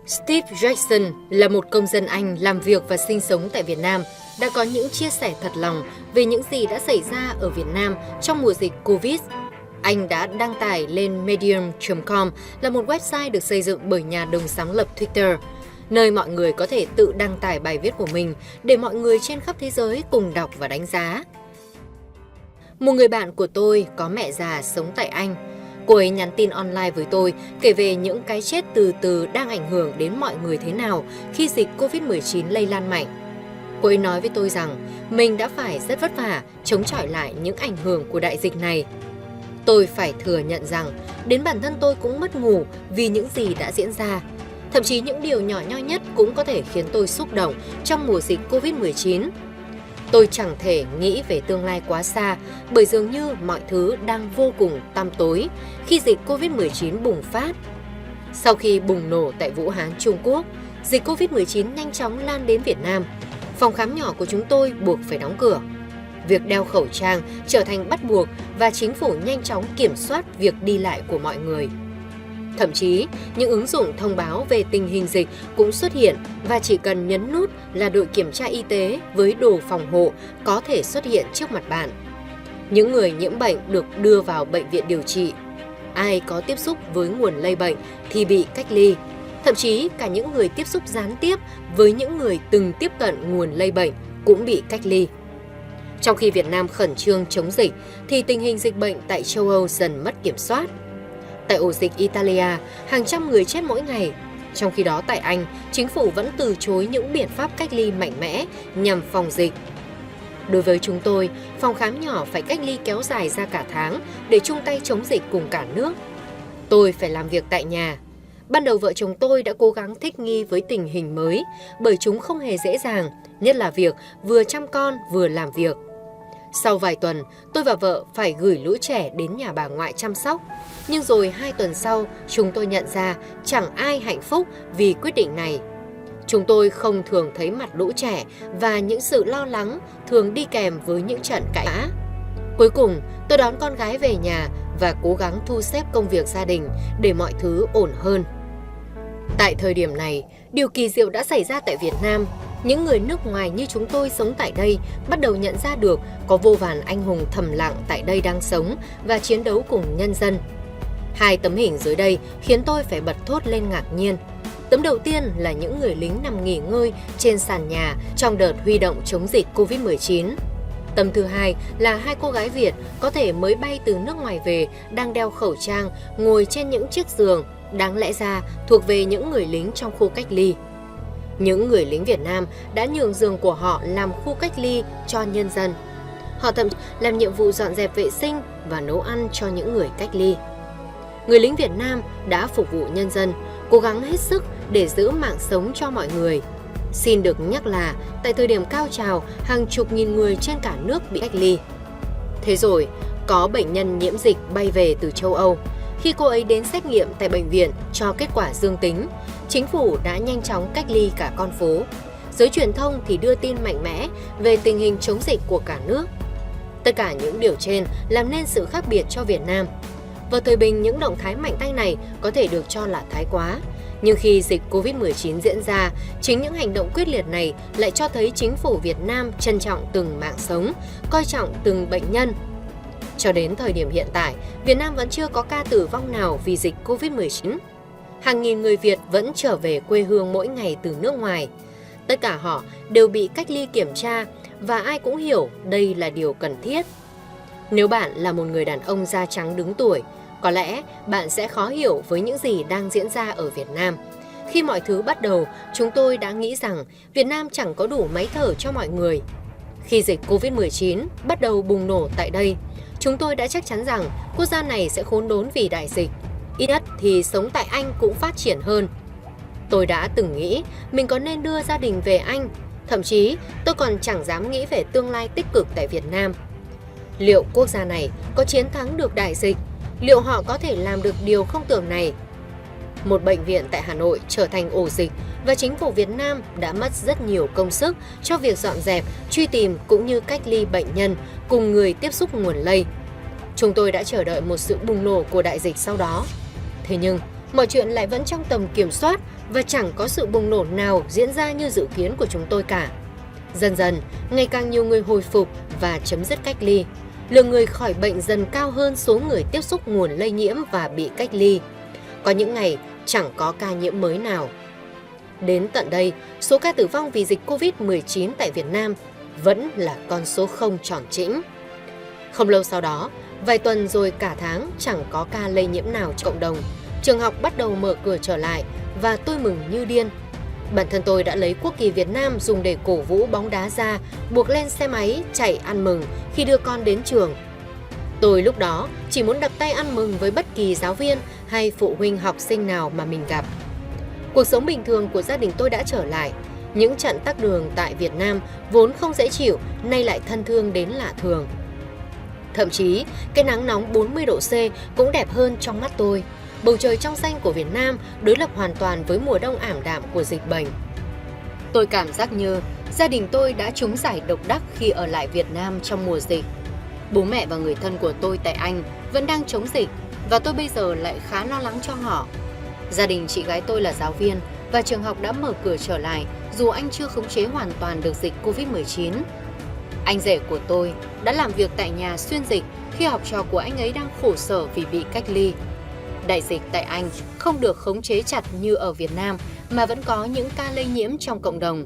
Steve Jackson là một công dân Anh làm việc và sinh sống tại Việt Nam, đã có những chia sẻ thật lòng về những gì đã xảy ra ở Việt Nam trong mùa dịch Covid. Anh đã đăng tải lên medium.com là một website được xây dựng bởi nhà đồng sáng lập Twitter, nơi mọi người có thể tự đăng tải bài viết của mình để mọi người trên khắp thế giới cùng đọc và đánh giá. Một người bạn của tôi có mẹ già sống tại Anh. Cô ấy nhắn tin online với tôi kể về những cái chết từ từ đang ảnh hưởng đến mọi người thế nào khi dịch Covid-19 lây lan mạnh. Cô ấy nói với tôi rằng mình đã phải rất vất vả chống chọi lại những ảnh hưởng của đại dịch này. Tôi phải thừa nhận rằng đến bản thân tôi cũng mất ngủ vì những gì đã diễn ra. Thậm chí những điều nhỏ nhoi nhất cũng có thể khiến tôi xúc động trong mùa dịch Covid-19. Tôi chẳng thể nghĩ về tương lai quá xa bởi dường như mọi thứ đang vô cùng tăm tối khi dịch Covid-19 bùng phát. Sau khi bùng nổ tại Vũ Hán, Trung Quốc, dịch Covid-19 nhanh chóng lan đến Việt Nam. Phòng khám nhỏ của chúng tôi buộc phải đóng cửa. Việc đeo khẩu trang trở thành bắt buộc và chính phủ nhanh chóng kiểm soát việc đi lại của mọi người. Thậm chí, những ứng dụng thông báo về tình hình dịch cũng xuất hiện và chỉ cần nhấn nút là đội kiểm tra y tế với đồ phòng hộ có thể xuất hiện trước mặt bạn. Những người nhiễm bệnh được đưa vào bệnh viện điều trị. Ai có tiếp xúc với nguồn lây bệnh thì bị cách ly. Thậm chí cả những người tiếp xúc gián tiếp với những người từng tiếp cận nguồn lây bệnh cũng bị cách ly. Trong khi Việt Nam khẩn trương chống dịch thì tình hình dịch bệnh tại châu Âu dần mất kiểm soát. Tại ổ dịch Italia, hàng trăm người chết mỗi ngày. Trong khi đó tại Anh, chính phủ vẫn từ chối những biện pháp cách ly mạnh mẽ nhằm phòng dịch. Đối với chúng tôi, phòng khám nhỏ phải cách ly kéo dài ra cả tháng để chung tay chống dịch cùng cả nước. Tôi phải làm việc tại nhà. Ban đầu vợ chồng tôi đã cố gắng thích nghi với tình hình mới bởi chúng không hề dễ dàng, nhất là việc vừa chăm con vừa làm việc. Sau vài tuần, tôi và vợ phải gửi lũ trẻ đến nhà bà ngoại chăm sóc. Nhưng rồi 2 tuần sau, chúng tôi nhận ra chẳng ai hạnh phúc vì quyết định này. Chúng tôi không thường thấy mặt lũ trẻ và những sự lo lắng thường đi kèm với những trận cãi vã. Cuối cùng, tôi đón con gái về nhà và cố gắng thu xếp công việc gia đình để mọi thứ ổn hơn. Tại thời điểm này, điều kỳ diệu đã xảy ra tại Việt Nam. Những người nước ngoài như chúng tôi sống tại đây bắt đầu nhận ra được có vô vàn anh hùng thầm lặng tại đây đang sống và chiến đấu cùng nhân dân. 2 tấm hình dưới đây khiến tôi phải bật thốt lên ngạc nhiên. Tấm đầu tiên là những người lính nằm nghỉ ngơi trên sàn nhà trong đợt huy động chống dịch Covid-19. Tấm thứ hai là 2 cô gái Việt có thể mới bay từ nước ngoài về đang đeo khẩu trang ngồi trên những chiếc giường đáng lẽ ra thuộc về những người lính trong khu cách ly. Những người lính Việt Nam đã nhường giường của họ làm khu cách ly cho nhân dân. Họ thậm chí làm nhiệm vụ dọn dẹp vệ sinh và nấu ăn cho những người cách ly. Người lính Việt Nam đã phục vụ nhân dân, cố gắng hết sức để giữ mạng sống cho mọi người. Xin được nhắc là tại thời điểm cao trào, hàng chục nghìn người trên cả nước bị cách ly. Thế rồi, có bệnh nhân nhiễm dịch bay về từ châu Âu. Khi cô ấy đến xét nghiệm tại bệnh viện cho kết quả dương tính, chính phủ đã nhanh chóng cách ly cả con phố. Giới truyền thông thì đưa tin mạnh mẽ về tình hình chống dịch của cả nước. Tất cả những điều trên làm nên sự khác biệt cho Việt Nam. Vào thời bình, những động thái mạnh tay này có thể được cho là thái quá. Nhưng khi dịch Covid-19 diễn ra, chính những hành động quyết liệt này lại cho thấy chính phủ Việt Nam trân trọng từng mạng sống, coi trọng từng bệnh nhân. Cho đến thời điểm hiện tại, Việt Nam vẫn chưa có ca tử vong nào vì dịch Covid-19. Hàng nghìn người Việt vẫn trở về quê hương mỗi ngày từ nước ngoài. Tất cả họ đều bị cách ly kiểm tra và ai cũng hiểu đây là điều cần thiết. Nếu bạn là một người đàn ông da trắng đứng tuổi, có lẽ bạn sẽ khó hiểu với những gì đang diễn ra ở Việt Nam. Khi mọi thứ bắt đầu, chúng tôi đã nghĩ rằng Việt Nam chẳng có đủ máy thở cho mọi người. Khi dịch Covid-19 bắt đầu bùng nổ tại đây, chúng tôi đã chắc chắn rằng quốc gia này sẽ khốn đốn vì đại dịch. Ít nhất thì sống tại Anh cũng phát triển hơn. Tôi đã từng nghĩ mình có nên đưa gia đình về Anh. Thậm chí tôi còn chẳng dám nghĩ về tương lai tích cực tại Việt Nam. Liệu quốc gia này có chiến thắng được đại dịch? Liệu họ có thể làm được điều không tưởng này? Một bệnh viện tại Hà Nội trở thành ổ dịch và chính phủ Việt Nam đã mất rất nhiều công sức cho việc dọn dẹp, truy tìm cũng như cách ly bệnh nhân cùng người tiếp xúc nguồn lây. Chúng tôi đã chờ đợi một sự bùng nổ của đại dịch sau đó. Thế nhưng, mọi chuyện lại vẫn trong tầm kiểm soát và chẳng có sự bùng nổ nào diễn ra như dự kiến của chúng tôi cả. Dần dần, ngày càng nhiều người hồi phục và chấm dứt cách ly. Lượng người khỏi bệnh dần cao hơn số người tiếp xúc nguồn lây nhiễm và bị cách ly. Có những ngày chẳng có ca nhiễm mới nào. Đến tận đây, số ca tử vong vì dịch Covid-19 tại Việt Nam vẫn là con số không tròn trĩnh. Không lâu sau đó, vài tuần rồi cả tháng chẳng có ca lây nhiễm nào trong cộng đồng. Trường học bắt đầu mở cửa trở lại và tôi mừng như điên. Bản thân tôi đã lấy quốc kỳ Việt Nam dùng để cổ vũ bóng đá ra, buộc lên xe máy chạy ăn mừng khi đưa con đến trường. Tôi lúc đó chỉ muốn đập tay ăn mừng với bất kỳ giáo viên hay phụ huynh học sinh nào mà mình gặp. Cuộc sống bình thường của gia đình tôi đã trở lại. Những trận tắc đường tại Việt Nam vốn không dễ chịu, nay lại thân thương đến lạ thường. Thậm chí, cái nắng nóng 40 độ C cũng đẹp hơn trong mắt tôi. Bầu trời trong xanh của Việt Nam đối lập hoàn toàn với mùa đông ảm đạm của dịch bệnh. Tôi cảm giác như gia đình tôi đã trúng giải độc đắc khi ở lại Việt Nam trong mùa dịch. Bố mẹ và người thân của tôi tại Anh vẫn đang chống dịch và tôi bây giờ lại khá lo lắng cho họ. Gia đình chị gái tôi là giáo viên và trường học đã mở cửa trở lại dù anh chưa khống chế hoàn toàn được dịch Covid-19. Anh rể của tôi đã làm việc tại nhà xuyên dịch khi học trò của anh ấy đang khổ sở vì bị cách ly. Đại dịch tại Anh không được khống chế chặt như ở Việt Nam mà vẫn có những ca lây nhiễm trong cộng đồng.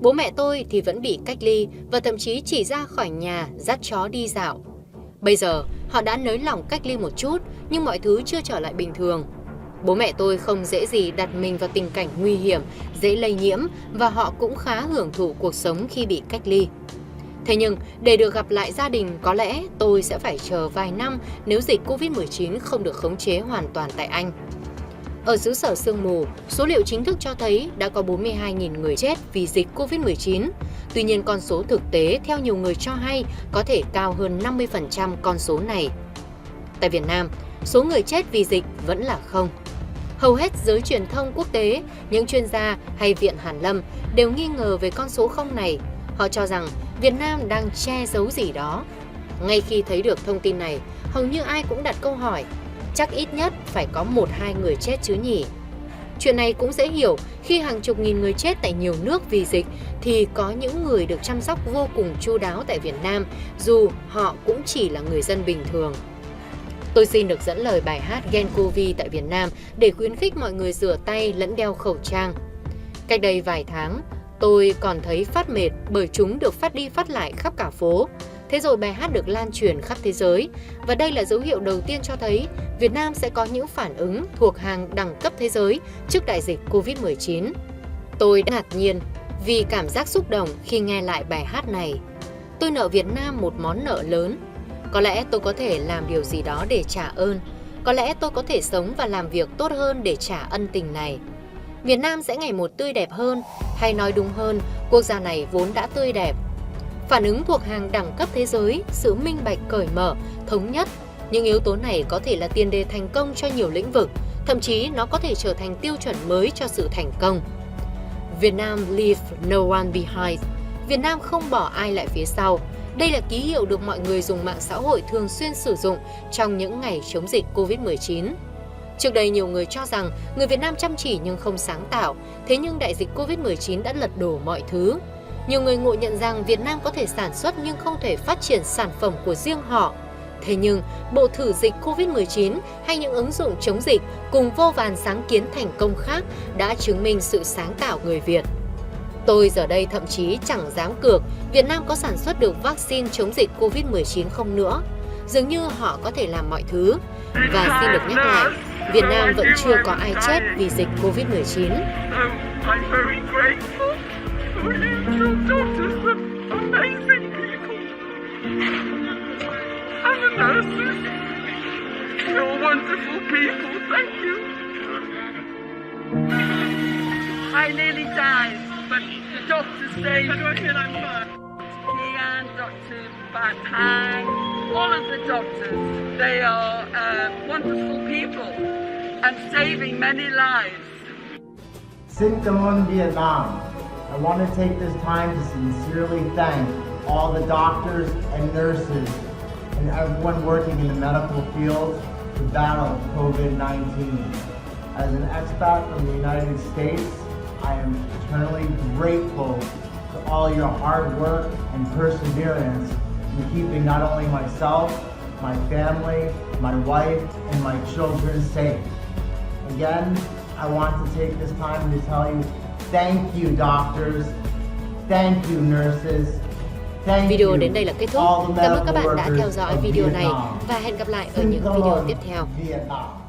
Bố mẹ tôi thì vẫn bị cách ly và thậm chí chỉ ra khỏi nhà dắt chó đi dạo. Bây giờ họ đã nới lỏng cách ly một chút nhưng mọi thứ chưa trở lại bình thường. Bố mẹ tôi không dễ gì đặt mình vào tình cảnh nguy hiểm, dễ lây nhiễm và họ cũng khá hưởng thụ cuộc sống khi bị cách ly. Thế nhưng, để được gặp lại gia đình có lẽ tôi sẽ phải chờ vài năm nếu dịch Covid-19 không được khống chế hoàn toàn tại Anh. Ở xứ sở sương mù, số liệu chính thức cho thấy đã có 42.000 người chết vì dịch Covid-19. Tuy nhiên, con số thực tế theo nhiều người cho hay có thể cao hơn 50% con số này. Tại Việt Nam, số người chết vì dịch vẫn là không. Hầu hết giới truyền thông quốc tế, những chuyên gia hay viện hàn lâm đều nghi ngờ về con số không này. Họ cho rằng Việt Nam đang che giấu gì đó. Ngay khi thấy được thông tin này, hầu như ai cũng đặt câu hỏi, chắc ít nhất phải có 1-2 người chết chứ nhỉ? Chuyện này cũng dễ hiểu khi hàng chục nghìn người chết tại nhiều nước vì dịch thì có những người được chăm sóc vô cùng chu đáo tại Việt Nam dù họ cũng chỉ là người dân bình thường. Tôi xin được dẫn lời bài hát Gen Covid tại Việt Nam để khuyến khích mọi người rửa tay lẫn đeo khẩu trang. Cách đây vài tháng, tôi còn thấy phát mệt bởi chúng được phát đi phát lại khắp cả phố. Thế rồi bài hát được lan truyền khắp thế giới và đây là dấu hiệu đầu tiên cho thấy Việt Nam sẽ có những phản ứng thuộc hàng đẳng cấp thế giới trước đại dịch Covid-19. Tôi đã ngạc nhiên vì cảm giác xúc động khi nghe lại bài hát này. Tôi nợ Việt Nam một món nợ lớn. Có lẽ tôi có thể làm điều gì đó để trả ơn. Có lẽ tôi có thể sống và làm việc tốt hơn để trả ân tình này. Việt Nam sẽ ngày một tươi đẹp hơn, hay nói đúng hơn, quốc gia này vốn đã tươi đẹp. Phản ứng thuộc hàng đẳng cấp thế giới, sự minh bạch cởi mở, thống nhất. Những yếu tố này có thể là tiền đề thành công cho nhiều lĩnh vực, thậm chí nó có thể trở thành tiêu chuẩn mới cho sự thành công. VietnamLeavesNoOneBehind. Việt Nam không bỏ ai lại phía sau. Đây là ký hiệu được mọi người dùng mạng xã hội thường xuyên sử dụng trong những ngày chống dịch Covid-19. Trước đây nhiều người cho rằng người Việt Nam chăm chỉ nhưng không sáng tạo, thế nhưng đại dịch Covid-19 đã lật đổ mọi thứ. Nhiều người ngộ nhận rằng Việt Nam có thể sản xuất nhưng không thể phát triển sản phẩm của riêng họ. Thế nhưng, bộ thử dịch Covid-19 hay những ứng dụng chống dịch cùng vô vàn sáng kiến thành công khác đã chứng minh sự sáng tạo người Việt. Tôi giờ đây thậm chí chẳng dám cược Việt Nam có sản xuất được vaccine chống dịch Covid-19 không nữa. Dường như họ có thể làm mọi thứ. Và xin được nhắc lại, Việt Nam vẫn chưa có ai chết vì dịch Covid-19. I nearly died, but the doctors saved me. And Dr. Hang, all of the doctors, they are wonderful people and saving many lives. Xin cảm ơn Vietnam. I want to take this time to sincerely thank all the doctors and nurses and everyone working in the medical field to battle COVID-19. As an expat from the United States, I am eternally grateful to all your hard work and perseverance in keeping not only myself, my family, my wife, and my children safe. Again, I want to take this time to tell you thank you, doctors, thank you, nurses, thank Video you, đến đây là kết thúc. all the Cảm ơn các medical bạn đã workers theo dõi of video này Vietnam. và hẹn gặp lại ở Sinh những cảm video ơn tiếp theo. Vietnam.